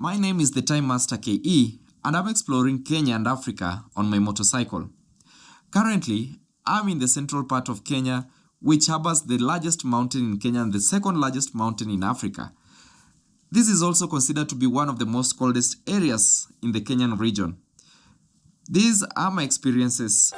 My name is the Time Master KE and I'm exploring Kenya and Africa on my motorcycle. Currently, I'm in the central part of Kenya, which harbors the largest mountain in Kenya and the second largest mountain in Africa. This is also considered to be one of the most coldest areas in the Kenyan region. These are my experiences.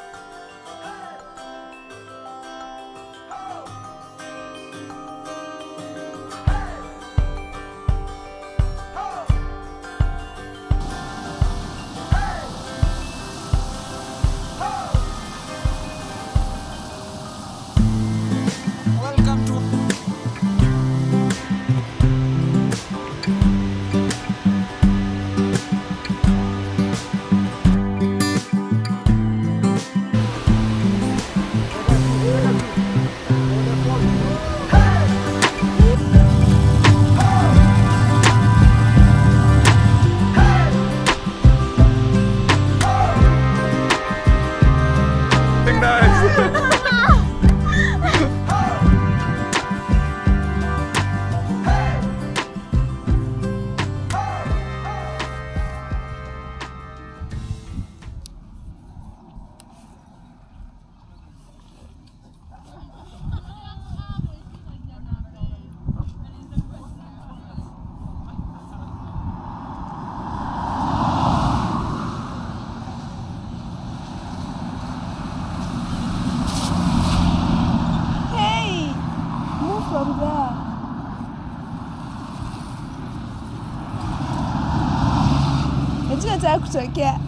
Kutokea.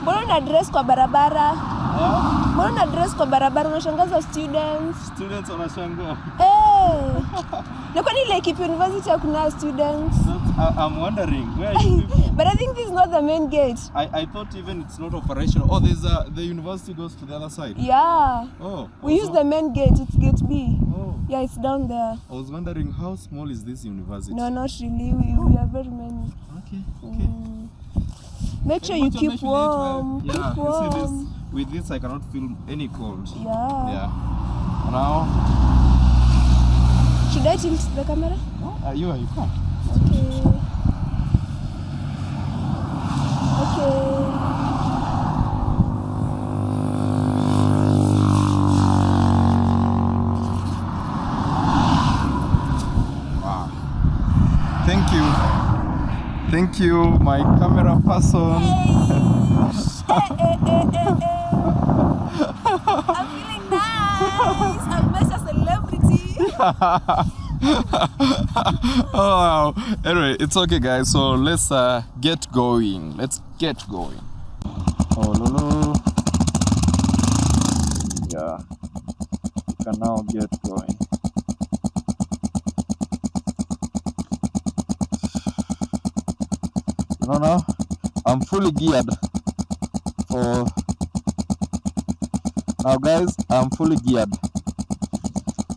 Mbona una dress kwa barabara? Mbona una dress kwa barabara? Unashangaza students. Students wanashangaa. Na kwa nini like university hakuna students? I'm wondering where are you people? But I think this is not the main gate. I thought even it's not operational. Oh, there's the university goes to the other side. Yeah. Oh. We use the main gate. It's gate B. Oh. Yeah, it's down there. I was wondering how small is this university? No, not really. We are very many. Okay. Make sure you keep warm. Yeah. Keep warm. You see this? With this, I cannot feel any cold. Yeah. Now. Should I tilt the camera? No, you can't. Okay. Wow. Thank you, my camera person. Hey. I'm feeling nice. I'm such a celebrity. Oh, anyway, it's okay, guys. So let's get going. Oh no. Yeah, we can now get going. No, I'm fully geared for now, guys. I'm fully geared,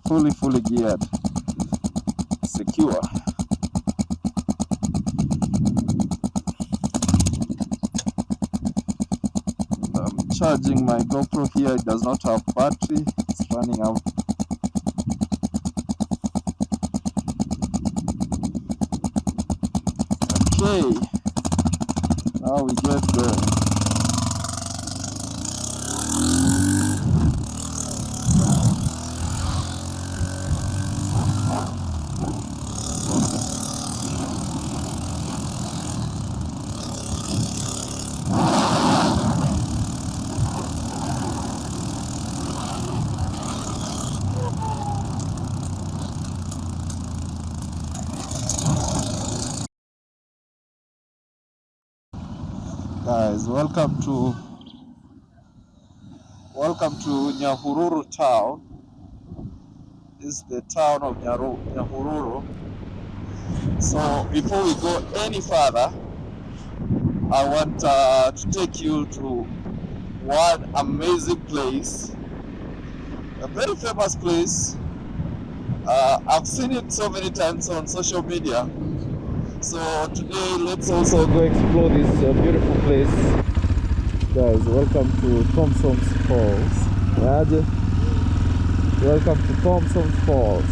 fully geared, secure. I'm charging my GoPro here. It does not have battery. It's running out. Okay. Now we get going. Guys, welcome to Nyahururu town. This is the town of Nyahururu. So before we go any further, I want to take you to one amazing place, a very famous place. I've seen it so many times on social media. So today, let's also go explore this beautiful place. Guys, welcome to Thompson's Falls. Welcome to Thompson's Falls.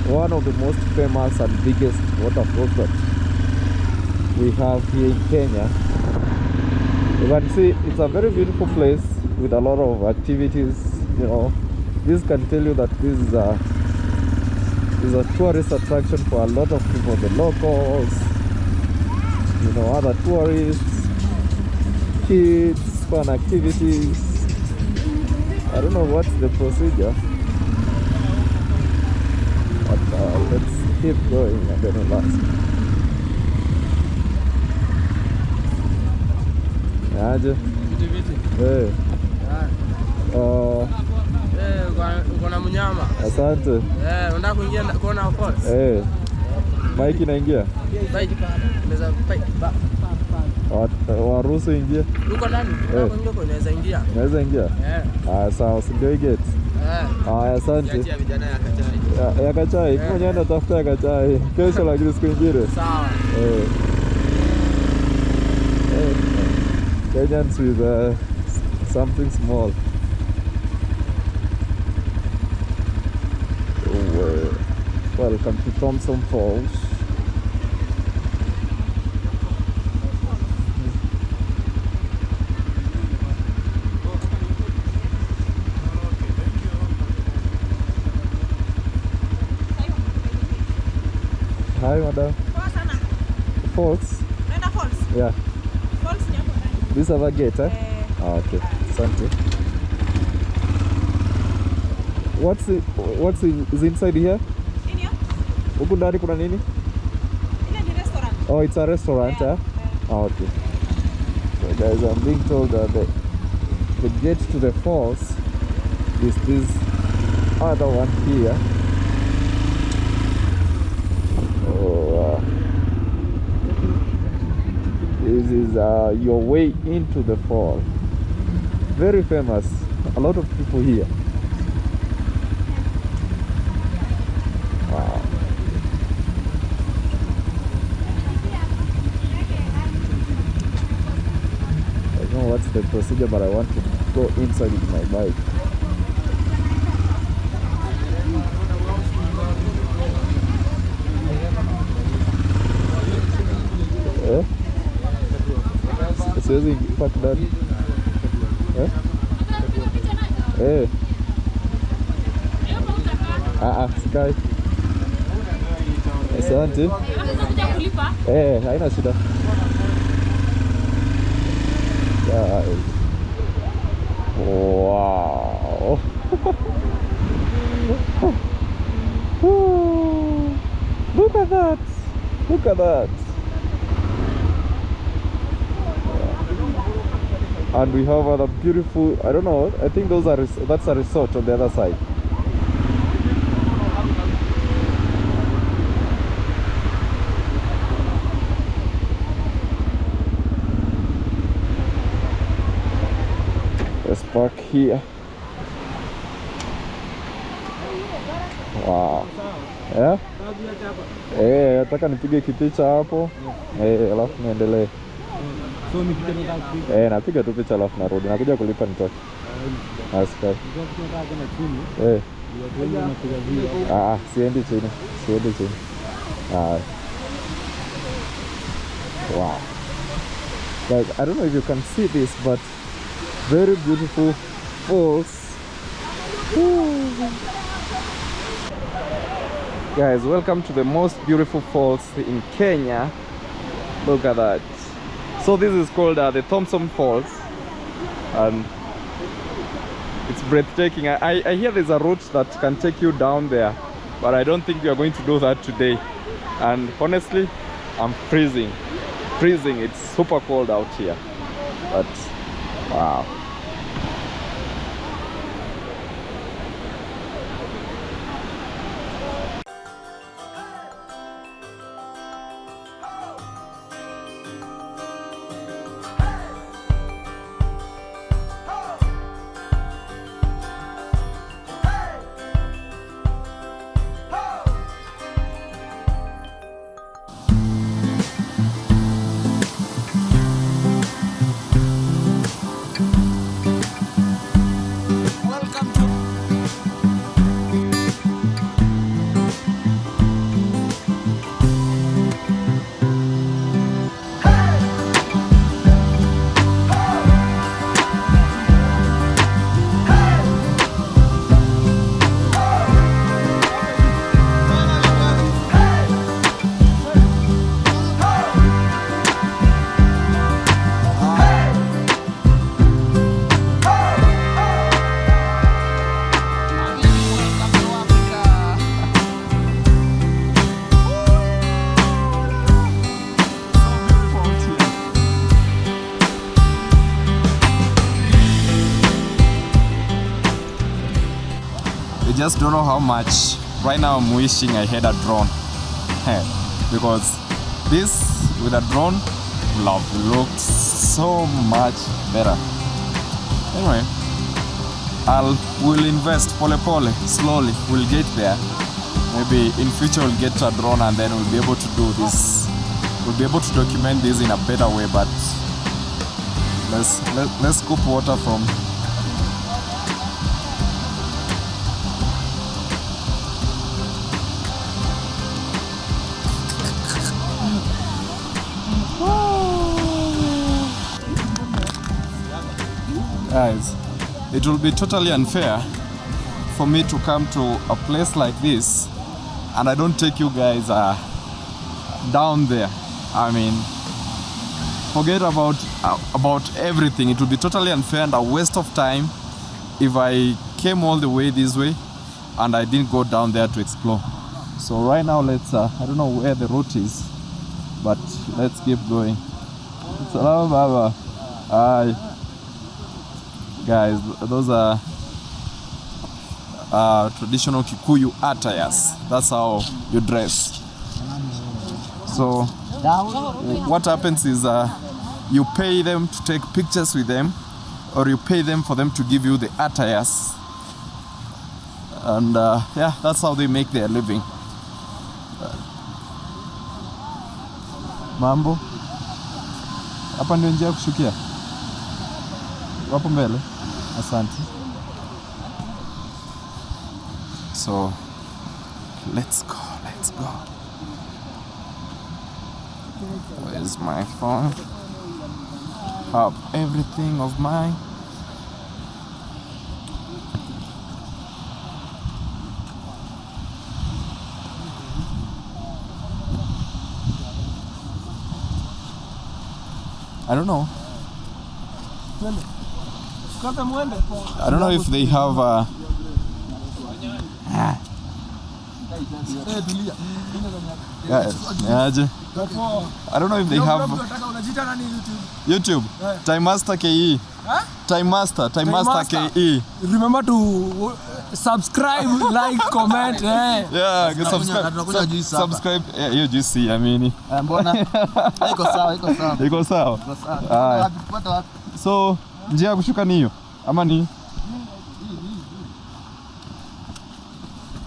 one of the most famous and biggest waterfalls that we have here in Kenya. You can see it's a very beautiful place with a lot of activities. You know, this can tell you that this is a tourist attraction for a lot of people, the locals, you know, other tourists, kids, fun activities. I don't know what's the procedure, but let's keep going and then we'll ask. Aje? Hey. Uko na mnyama. Asante. Unataka kuingia kuona falls? Mike inaingia? Bike. Waruhusu ingia? Uko ndani? Unaweza ingia. Unaweza ingia? Sawa, si ndio gate? Asante. Ya kachai, mwenyewe natafuta ya kachai. Kesho lakini siku ingine. Sawa. Kenyans with something small. Welcome to Thompson Falls. Hi, madam. Falls? Falls? Yeah. Falls Nyabohanse. This other gate, eh? Okay. Asante. What's is inside here? In here? Huku ndani kuna nini? Ile ni restaurant. Oh, it's a restaurant, eh? Okay. So guys, I'm being told that the gate to the falls is this other one here. This is your way into the fall. Very famous. A lot of people here. Wow. I don't know what's the procedure, but I want to go inside with my bike. Siwezi park ndani. Sikai. Asante. Haina shida. Wow. Look at that. Look at that. And we have other beautiful, I don't know, I think that's a resort on the other side. Let's park here. Wow. Yeah? Nataka nipige kipicha hapo. Alafu niendelee. So nikija napiga tu picha alafu narudi. Nakuja kulipa nitoke. Askai. Siendi chini. Siendi chini. Wow. Guys, I don't know if you can see this, but very beautiful falls. Guys, welcome to the most beautiful falls in Kenya. Look at that. So this is called the Thompson Falls, and it's breathtaking. I hear there's a route that can take you down there, but I don't think we are going to do that today. And honestly, I'm freezing. It's super cold out here, but wow. just don't know how much. Right now I'm wishing I had a drone. Because this with a drone will have looked so much better. Anyway, we'll invest pole pole, slowly, we'll get there. Maybe in future we'll get a drone and then we'll be able to do this. We'll be able to document this in a better way, but let's scoop water from guys. It will be totally unfair for me to come to a place like this and I don't take you guys down there. I mean, forget about everything. It will be totally unfair and a waste of time if I came all the way this way and I didn't go down there to explore. So right now let's I don't know where the route is, but let's keep going. Salam baba. Hi guys, those are traditional Kikuyu attires. That's how you dress. So what happens is you pay them to take pictures with them, or you pay them for them to give you the attires, and yeah, that's how they make their living. Mambo hapa ndio njia kushukia wapo mbele. Asante. So let's go. Where's my phone? Have everything of mine. I don't know. I don't know if they have I don't know if they have YouTube. Time Master KE. Time Master KE. Remember to subscribe, like, comment. Yeah, subscribe. Yeah, you just see. I mean, iko sawa. So njia kushuka ni hiyo ama ni?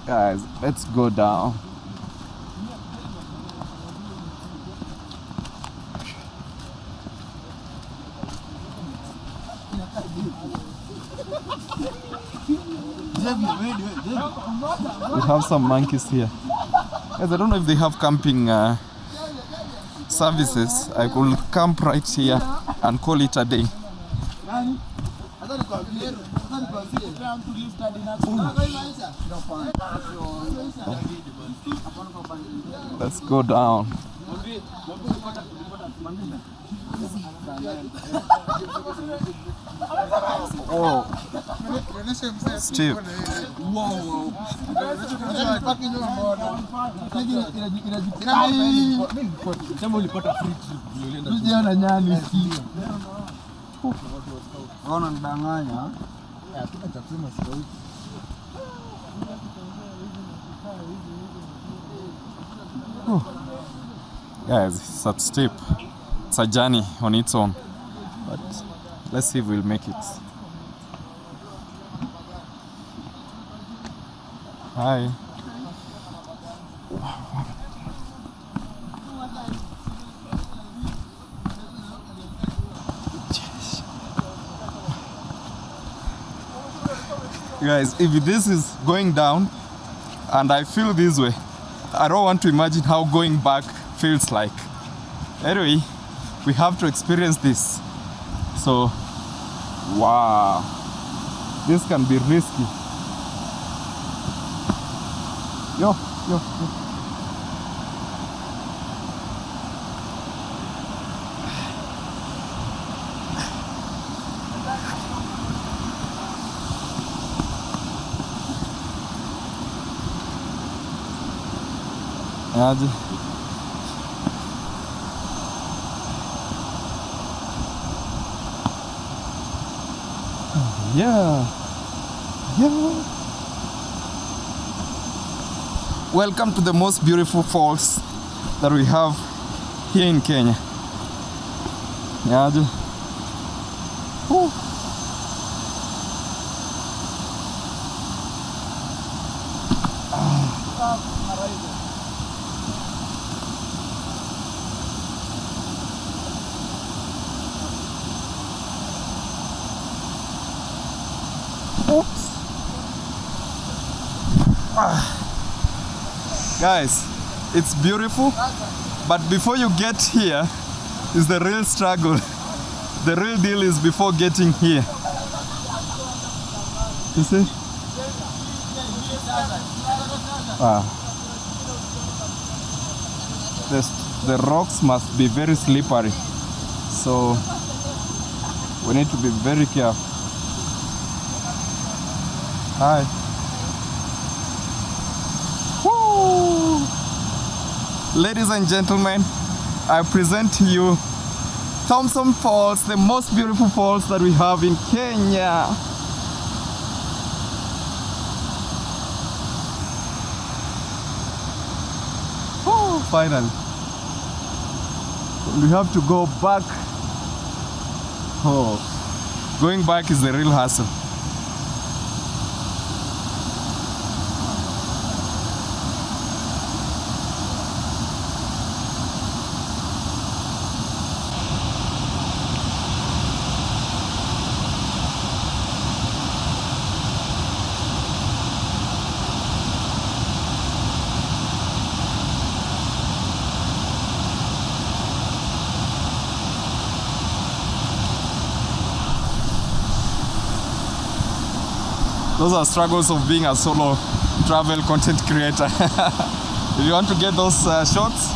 Guys, let's go down. We have some monkeys here. Guys, I don't know if they have camping services. I could camp right here and call it a day. Let's go down. Oh, steep. Guys, it's a steep. It's a journey on its own, but let's see if we'll make it. Hi. Guys, if this is going down and I feel this way, I don't want to imagine how going back feels like. Anyway, we have to experience this. So, wow, this can be risky. Yo. Yeah. welcome to the most beautiful falls that we have here in Kenya. Nyaje. Woo. Oops. Guys, it's beautiful, but before you get here is the real struggle. The real deal is before getting here. You see? The rocks must be very slippery, so we need to be very careful. Hi. Woo! Ladies and gentlemen, I present to you Thompson Falls, the most beautiful falls that we have in Kenya. Oh, finally. We have to go back. Oh, going back is the real hassle. Those are struggles of being a solo travel content creator. If you want to get those shots,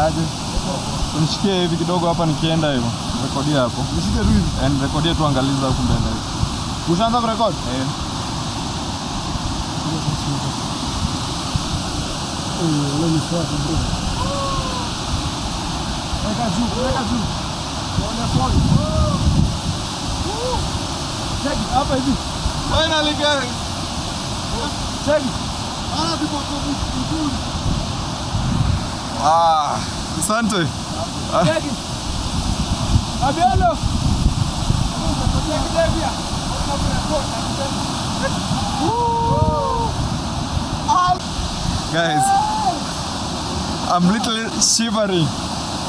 aje unishikie hivi kidogo hapa nikienda hivyo. Rekodia hapo. Nishike tu hivi. And rekodia tu angaliza huko mbele hivi. Ushaanza kurekodi? Let me start bro. Weka juu. Ona phone. Check hapa hivi. Finally guys. Check. Ana people to asante. Check. Abielo. Guys, I'm literally shivering.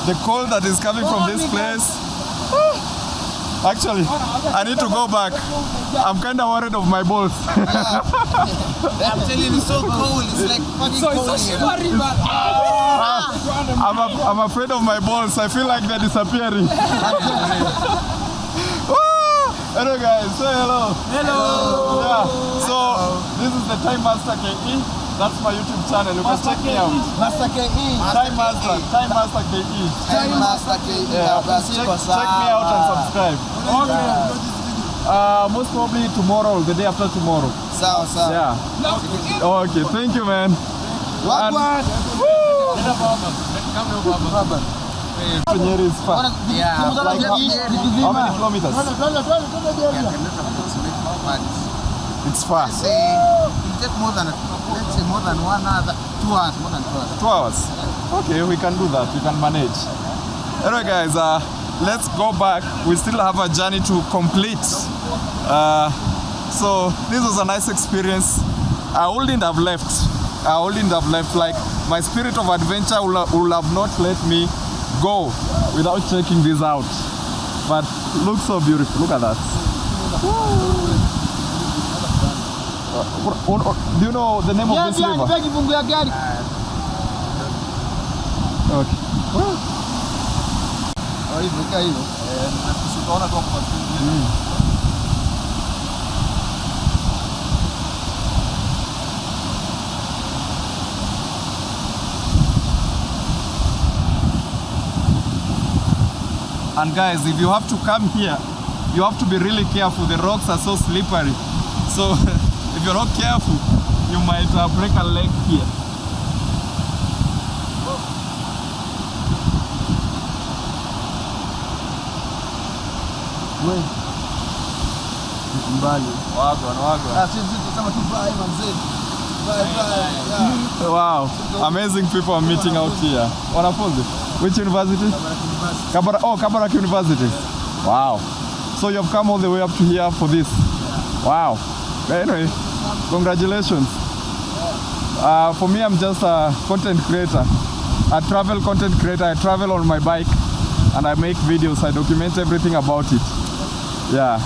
The cold that is coming from this place. Actually, I need to go back. I'm kind of worried of my balls. I'm telling you, it's so cold. It's like fucking cold here. I'm afraid of my balls. I feel like they're disappearing. Hello guys, say hello. Hello. Yeah, so this is the Time Master KE. That's my YouTube channel. You can check me out. Master KE. Time Master KE. Time Master KE. Yeah, check me out and subscribe. Okay. Most probably tomorrow, the day after tomorrow. Sawa. Yeah. Okay, thank you, man. What? Nyeri is far. Yeah. Like how many kilometers? It's far. Say it take more than 2 hours, more than 2 hours. 2 hours. Okay, we can do that. We can manage. Anyway, guys, let's go back. We still have a journey to complete. So this was a nice experience. I wouldn't have left. Like my spirit of adventure will have not let me go without checking this out. But looks so beautiful. Look at that. Do you know the name of this river? Okay. Hivyo kaa hivyo. Na tusikaona tu kwa screen. And guys, if you have to come here, you have to be really careful. The rocks are so slippery. So if you're not careful, you might break a leg here. We. Mbali. Wagwan. Sisi tusema tu bye manze. Bye. Wow, amazing people are meeting out here. Wanafunzi? Which university? Kabarak University. Wow. So you have come all the way up to here for this. Wow. Anyway, congratulations. For me, I'm just a content creator, a travel content creator. I travel on my bike and I make videos. I document everything about it. Yeah.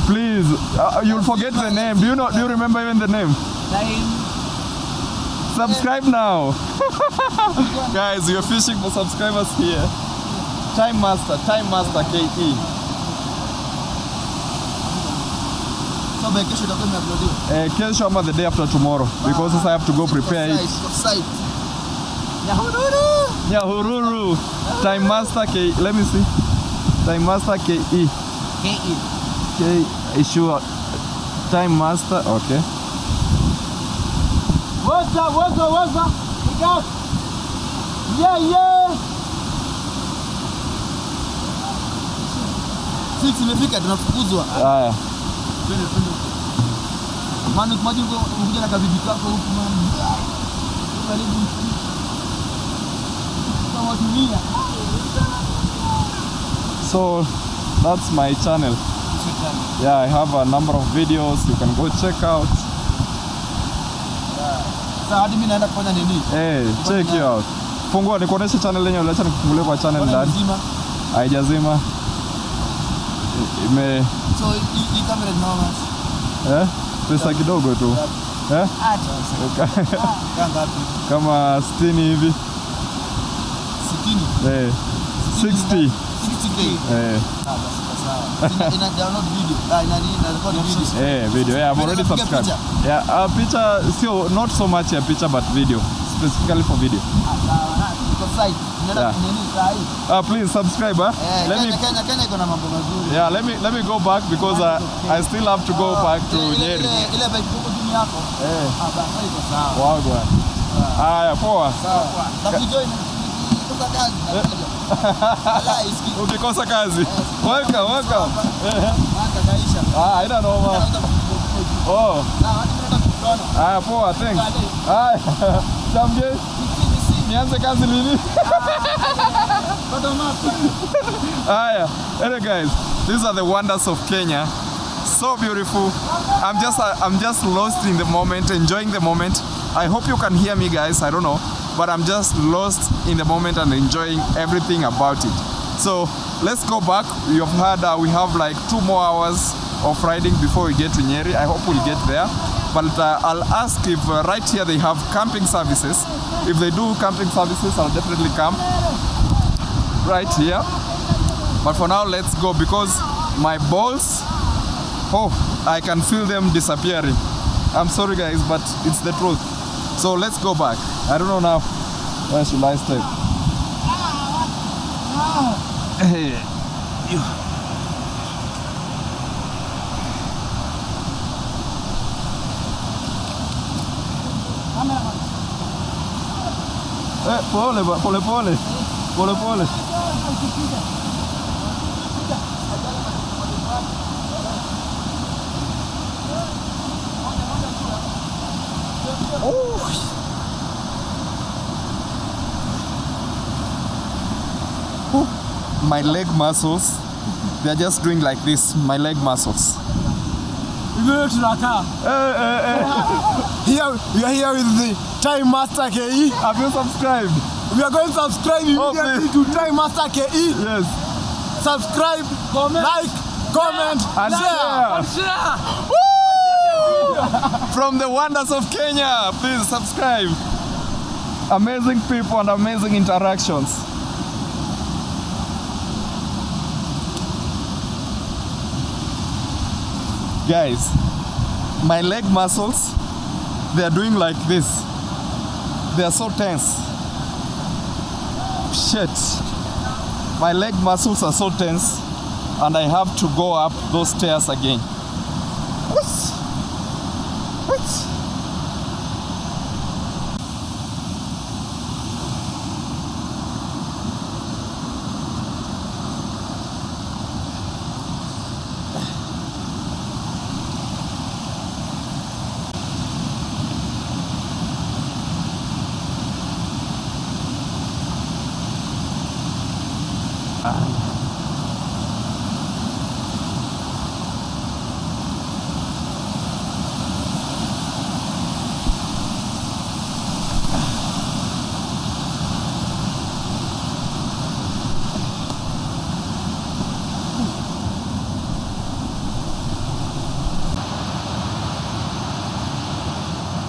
Please, you'll forget the name. Do you remember even the name? Subscribe now. Guys, you're fishing for subscribers here. Time Master KE. So by kesho itakuwa imeuploadiwa. Kesho ama the day after tomorrow because I have to go prepare it. Site. Nyahururu. Time Master KE. Let me see. Time Master KE. Sure. Time Master. Okay. What's up? Pick up. Yeah. Sisi imefika tunafukuzwa. Haya. Twende. Manu kumaji unakuja na kabibi kako huku manu. Karibu. Kama dunia. So that's my channel. Yeah, I have a number of videos you can go check out. Sasa hadi mimi naenda kufanya nini? Check it out. Fungua nikuoneshe channel yenyewe, acha nikufungulie kwa channel ndani. Haijazima. So hii kamera ni noma. Pesa kidogo tu. Kama 60 hivi. 60? 60. 60k. Ina download video. Ina record video. Video. Yeah, I'm already subscribed. Yeah, picture, still not so much a picture but video, specifically for video. Yeah. Please subscribe. Let me go back because I still have to go back to Nyeri. Poa. Ukikosa kazi. Welcome. I don't know. Poa, thanks. Chamge. Nianze kazi lini? Anyway guys, these are the wonders of Kenya. So beautiful. I'm just lost in the moment, enjoying the moment. I hope you can hear me guys, I don't know, but I'm just lost in the moment and enjoying everything about it. So let's go back. You've heard we have like 2 more hours of riding before we get to Nyeri. I hope we'll get there. But I'll ask if right here they have camping services. If they do camping services, I'll definitely camp right here. But for now, let's go because my balls, I can feel them disappearing. I'm sorry guys, but it's the truth. So let's go back. I don't know now. Where should I stay? Pole. My leg muscles, they're just doing like this. My leg muscles. Here we are here with the Time Master KE. Have you subscribed? We are going to subscribe immediately to Time Master KE. Yes. Subscribe, like, comment, and share. Woo! From the wonders of Kenya, please subscribe. Amazing people and amazing interactions. Guys, my leg muscles, they are doing like this. They are so tense. Shit. My leg muscles are so tense and I have to go up those stairs again. What?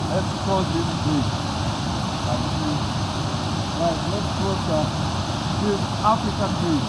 Let's cross this bridge. Right, let's cross this African bridge.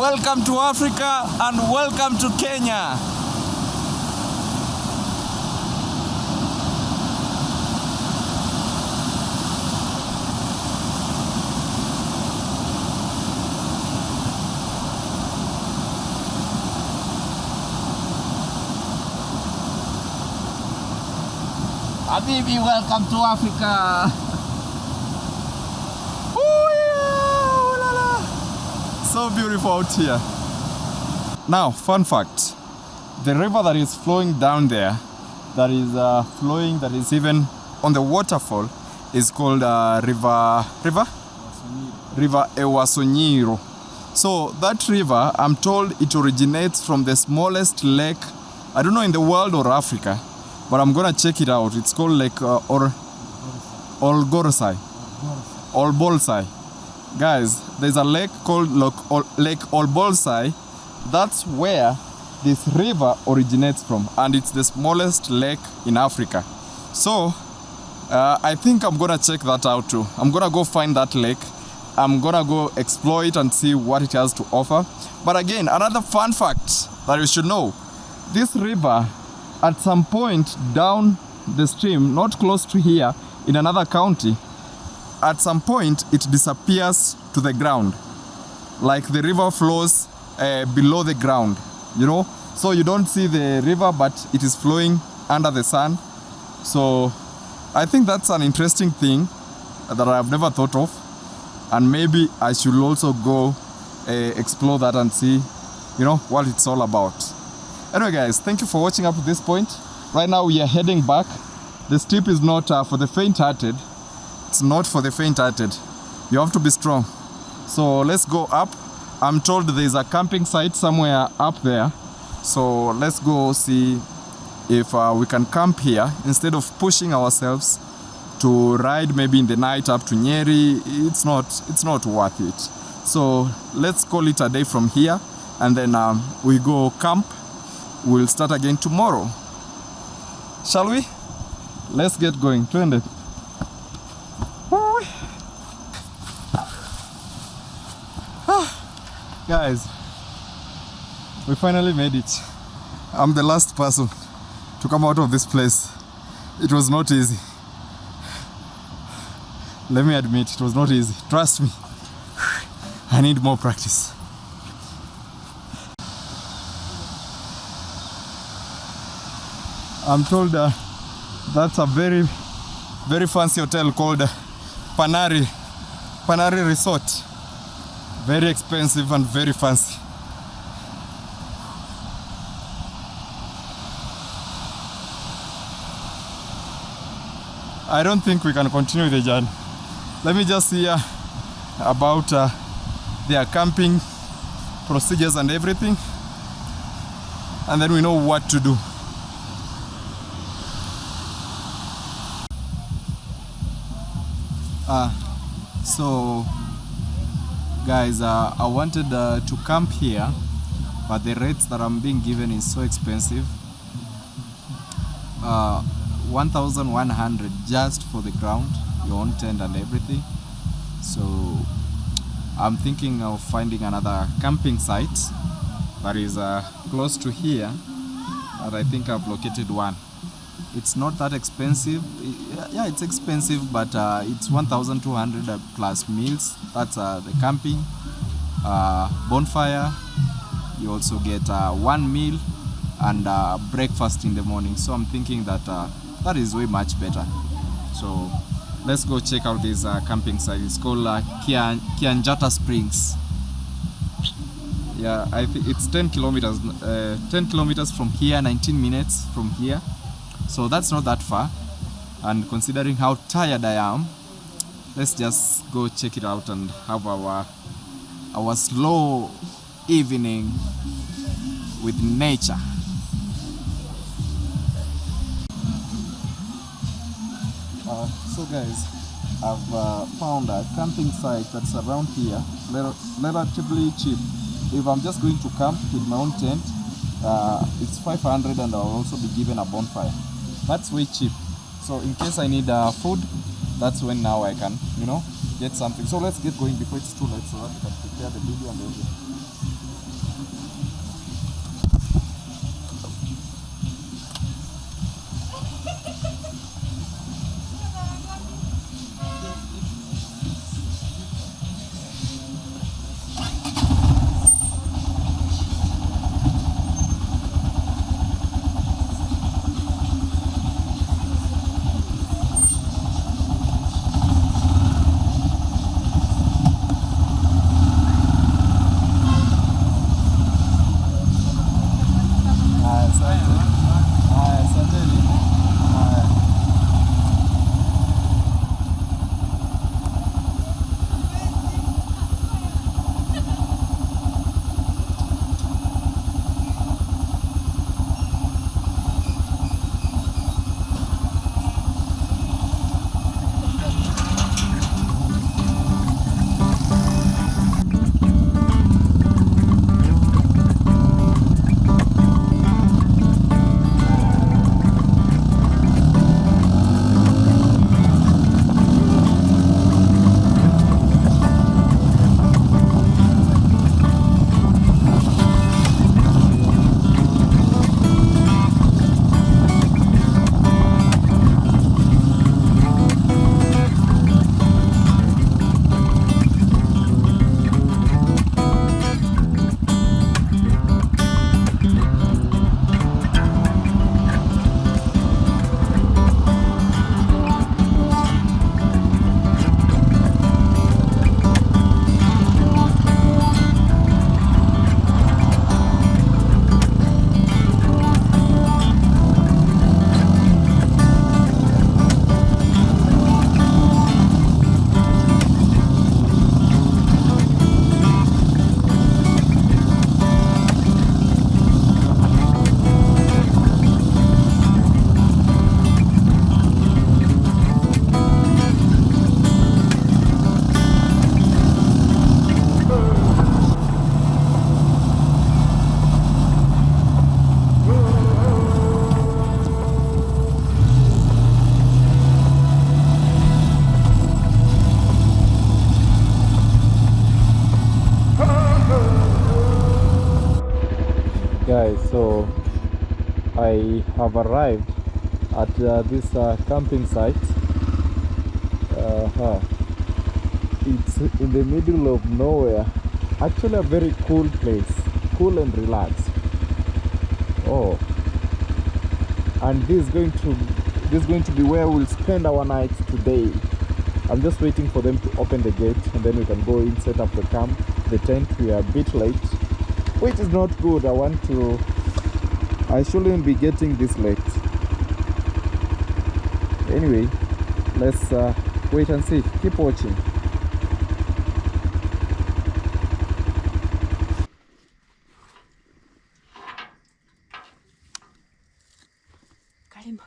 Welcome to Africa and welcome to Kenya. Habibi, welcome to Africa. So beautiful out here. Now, fun fact. The river that is flowing down there, that is even on the waterfall, is called River Ewasonyiro. So that river, I'm told it originates from the smallest lake, I don't know in the world or Africa, but I'm gonna check it out. It's called Lake Olbolsai. Guys, there's a lake called Lake Olbolsai. That's where this river originates from, and it's the smallest lake in Africa. So I think I'm gonna check that out too. I'm gonna go find that lake. I'm gonna go explore it and see what it has to offer. But again, another fun fact that you should know, this river at some point down the stream, not close to here, in another county, at some point it disappears to the ground. Like the river flows below the ground, you know? So you don't see the river, but it is flowing under the sun. So I think that's an interesting thing that I've never thought of. And maybe I should also go explore that and see, you know, what it's all about. Anyway guys, thank you for watching up to this point. Right now we are heading back. This trip is not for the faint-hearted. It's not for the faint-hearted. You have to be strong. So let's go up. I'm told there's a camping site somewhere up there. So let's go see if we can camp here instead of pushing ourselves to ride maybe in the night up to Nyeri. It's not worth it. So let's call it a day from here, and then we go camp. We'll start again tomorrow. Shall we? Let's get going. Twende. Guys, we finally made it. I'm the last person to come out of this place. It was not easy. Let me admit, it was not easy. Trust me. I need more practice. I'm told that's a very, very fancy hotel called Panari Resort. Very expensive and very fancy. I don't think we can continue the journey. Let me just hear about their camping procedures and everything, and then we know what to do. So guys, I wanted to camp here, but the rates that I'm being given is so expensive. 1,100 just for the ground, your own tent and everything. So I'm thinking of finding another camping site that is close to here, and I think I've located one. It's not that expensive. Yeah, it's expensive, but it's 1,200 plus meals. That's the camping, bonfire. You also get one meal and breakfast in the morning. So I'm thinking that that is way much better. So let's go check out this camping site. It's called Kianjata Springs. Yeah, I think it's 10 kilometers. 10 kilometers from here, 19 minutes from here. So that's not that far. And considering how tired I am, let's just go check it out and have our slow evening with nature. So guys, I've found a camping site that's around here, relatively cheap. If I'm just going to camp with my own tent, it's 500, and I'll also be given a bonfire. That's way cheap. So in case I need food, that's when now I can, get something. So let's get going before it's too late, so that we can prepare the video and everything. Guys, so I have arrived at this camping site. It's in the middle of nowhere. Actually a very cool place, cool and relaxed. Oh, and this is going to be where we'll spend our night today. I'm just waiting for them to open the gate and then we can go in, set up the camp, the tent. We are a bit late, which is not good. I shouldn't be getting this late. Anyway, let's wait and see. Keep watching. Karibu.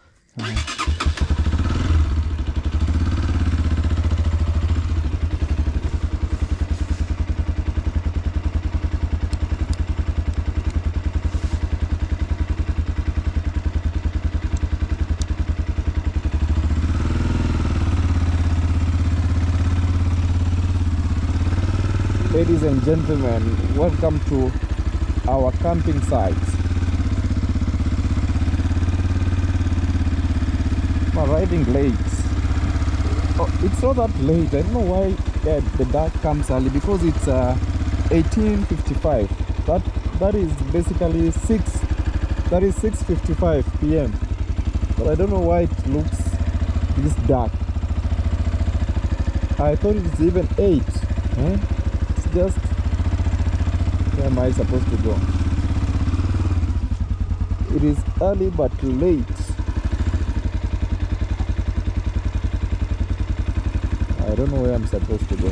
Ladies and gentlemen, welcome to our camping site. We're riding late. Oh, it's not that late. I don't know why the dark comes early, because it's 18:55. That is basically 6:55 p.m. But I don't know why it looks this dark. I thought it's even 8. Just where am I supposed to go? It is early but late. I don't know where I'm supposed to go.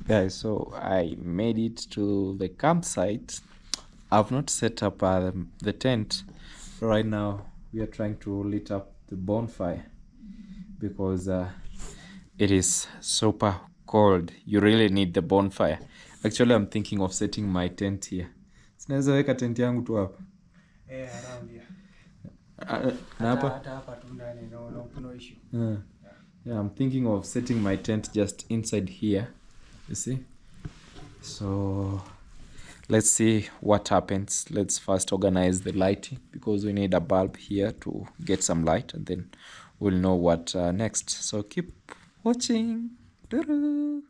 Guys, so I made it to the campsite. I've not set up the tent. Right now we are trying to lit up the bonfire because it is super cold. You really need the bonfire. Actually, I'm thinking of setting my tent here. Sinaweza weka tent yangu tu hapa. Around here. Na hapa? Hapa tu ndani, no issue. Yeah, I'm thinking of setting my tent just inside here. You see? So let's see what happens. Let's first organize the lighting because we need a bulb here to get some light, and then we'll know what next. So keep watching. Doo-doo.